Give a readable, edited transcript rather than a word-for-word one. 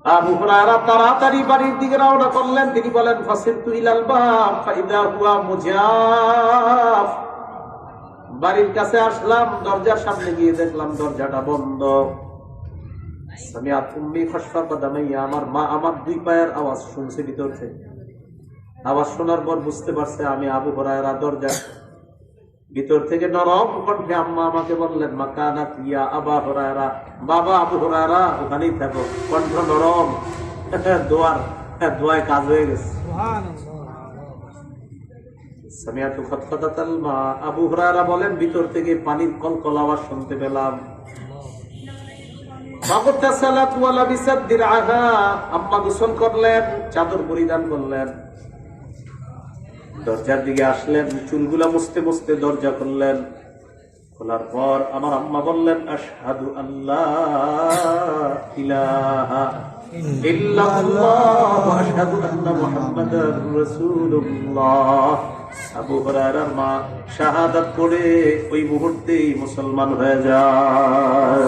আবু হুরায়রা তাড়াতাড়ি বাড়ির দিকে রওনা করলেন। তিনি বলেন, ফাসিরতু ইলাল বাব ফাইদা হুয়া মুজাফ। বাড়ির কাছে আসলাম, দরজার সামনে গিয়ে দেখলাম দরজাটা বন্ধ। সামিআত উম্মি খাশফা কদামাইয়া, আমার মা আমার দুই পায়ের আওয়াজ শুনছে ভিতর থেকে। আওয়াজ শোনার পর বুঝতে পারছে আমি আবু হুরায়রা। দরজা ভিতর থেকে নরম কণ্ঠে আম্মা আমাকে বললেন, মাকানাত ইয়া আবা হুরায়রা, বাবা আবু হুরায়রা ওখানেই থাকো। কণ্ঠ নরম, দোয়ায় কাজ হয়ে গেছে। সামিআতু খতখতাতাল মা, আবু হুরায়রা বলেন ভিতর থেকে পানির কলকল আওয়াজ শুনতে পেলাম। আম্মা গোসল করলেন, চাদর পরিধান করলেন, দরজার দিকে আসলেন, চুলগুলা মুছতে মুছতে দরজা খুললেন। খোলার পর আমার আম্মা বললেন, আশহাদু আল্লাহ ইলাহা ইল্লাল্লাহ ওয়া আশহাদু আন্না মুহাম্মাদার রাসূলুল্লাহ। আবু হুরায়রার মা শাহাদাত পড়ে ওই মুহূর্তেই মুসলমান হয়ে যায়।